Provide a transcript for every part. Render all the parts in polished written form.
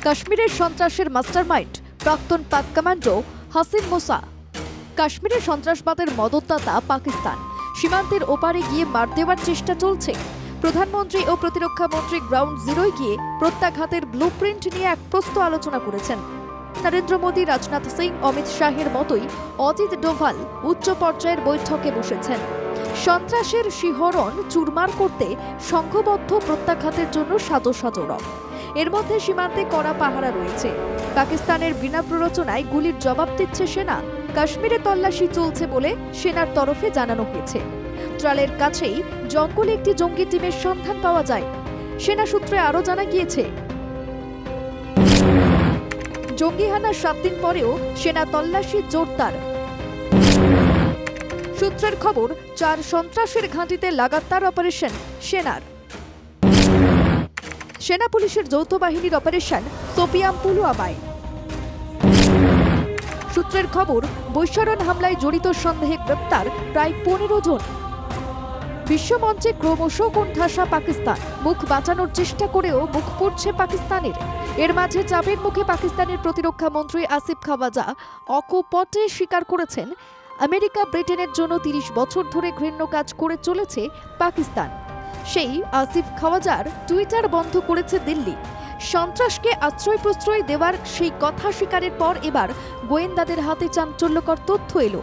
কাশ্মীরের সন্ত্রাসের মাস্টারমাইন্ড প্রাক্তন পাক কমান্ডো হাসিম মুসা। কাশ্মীরের সন্ত্রাসবাদের মদতদাতা পাকিস্তান। সীমান্তের ওপারে গিয়ে মার দেওয়ার চেষ্টা চলছে। প্রধানমন্ত্রী ও প্রতিরক্ষা মন্ত্রী গ্রাউন্ড জিরোয় গিয়ে প্রত্যাঘাতের ব্লুপ্রিন্ট নিয়ে এক প্রস্ত আলোচনা করেছেন। নরেন্দ্র মোদী, রাজনাথ সিং, অমিত শাহের মতোই অজিত ডোভাল উচ্চ পর্যায়ের বৈঠকে বসেছেন। সন্ত্রাসের শিহরণ চুরমার করতে সংঘবদ্ধ প্রত্যাঘাতের জন্য সাজো সাজো রব। এর মধ্যে সীমান্তে কড়া পাহারা রয়েছে। পাকিস্তানের বিনা প্ররোচনায় গুলির জবাব দিচ্ছে সেনা। কাশ্মীরে তল্লাশি চলছে বলে সেনার তরফে জানানো হয়েছে। ত্রালের কাছেই জঙ্গলে একটি জঙ্গি টিমের সন্ধান পাওয়া যায়। সেনা সূত্রে আরও জানা গিয়েছে, জঙ্গি হানার 7 দিন পরেও সেনা তল্লাশি জোরদার। সূত্রের খবর, 4 সন্ত্রাসের ঘাঁটিতে লাগাতার অপারেশন সেনার। সেনা পুলিশের যৌথ বাহিনীর অপারেশন সোপিয়াম পুলওয়ামায়। সূত্রের খবর, বৈশারণ হামলায় জড়িত সন্দেহে গ্রেপ্তার প্রায় 15 জন। বিশ্বমঞ্চে ক্রমশ কোণঠাসা পাকিস্তান। মুখ বাঁচানোর চেষ্টা করেও মুখ পড়ছে পাকিস্তানের। এর মাঝে চাপের মুখে পাকিস্তানের প্রতিরক্ষা মন্ত্রী আসিফ খাওয়াজা অকপটে স্বীকার করেছেন, আমেরিকা ব্রিটেনের জন্য 30 বছর ধরে ঘৃণ্য কাজ করে চলেছে পাকিস্তান। সেই আসিফ খাওয়াজার টুইটার বন্ধ করেছে দিল্লি। সন্ত্রাসকে আশ্রয় প্রশ্রয় দেওয়ার সেই কথা স্বীকারের পর এবার গোয়েন্দাদের হাতে চাঞ্চল্যকর তথ্য এলো।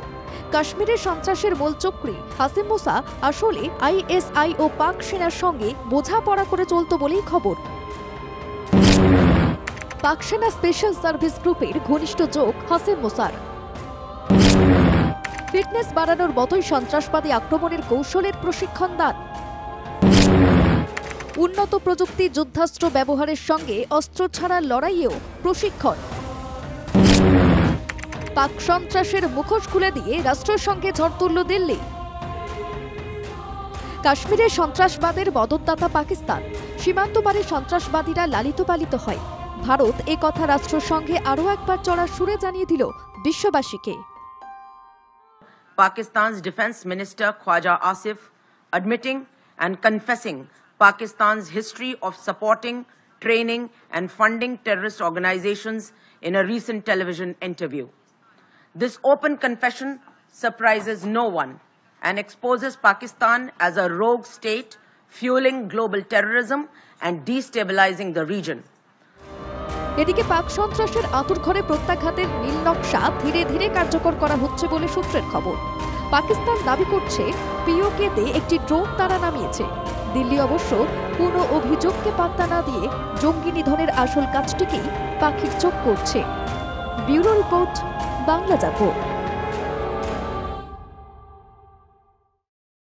কাশ্মীরের সন্ত্রাসের মূল চক্রী হাসিম মুসা আসলে আইএসআই ও পাক সেনার সঙ্গে বোঝাপড়া করে চলত বলেই খবর। পাক সেনা স্পেশাল সার্ভিস গ্রুপের ঘনিষ্ঠ যোগ হাসিম মুসার। ফিটনেস বাড়ানোর মতোই সন্ত্রাসবাদী আক্রমণের কৌশলের প্রশিক্ষণ দান। উন্নত প্রযুক্তি যুদ্ধাস্ত্র ব্যবহারের সঙ্গে অস্ত্র ছাড়া লড়াইয়েও প্রশিক্ষণ। পাক সন্ত্রাসের মুখোশ খুলে দিয়ে রাষ্ট্রের সঙ্গে ঝড় তুলল দিল্লি। কাশ্মীরে সন্ত্রাসবাদের মদতদাতা পাকিস্তান। সীমান্ত পারে সন্ত্রাসবাদীরা লালিত পালিত হয়। ভারত এ কথা রাষ্ট্রসংঘে আরও একবার চড়ার সুরে জানিয়ে দিল বিশ্ববাসীকে। Pakistan's Defense Minister Khwaja Asif admitting and confessing Pakistan's history of supporting, training and funding terrorist organizations in a recent television interview. This open confession surprises no one and exposes Pakistan as a rogue state fueling global terrorism and destabilizing the region. এদিকে পাক সন্ত্রাসের আঁতুড়ঘরে প্রত্যাঘাতের নীল নকশা ধীরে ধীরে কার্যকর করা হচ্ছে বলে সূত্রের খবর। পাকিস্তান দাবি করছে পিওকেতে একটি ড্রোন তারা নামিয়েছে। দিল্লি অবশ্য কোনো অভিযোগকে পাত্তা না দিয়ে জঙ্গি নিধনের আসল কাজটিকেই পাখির চোখ করছে। ব্যুরো রিপোর্ট, বাংলা জাগো।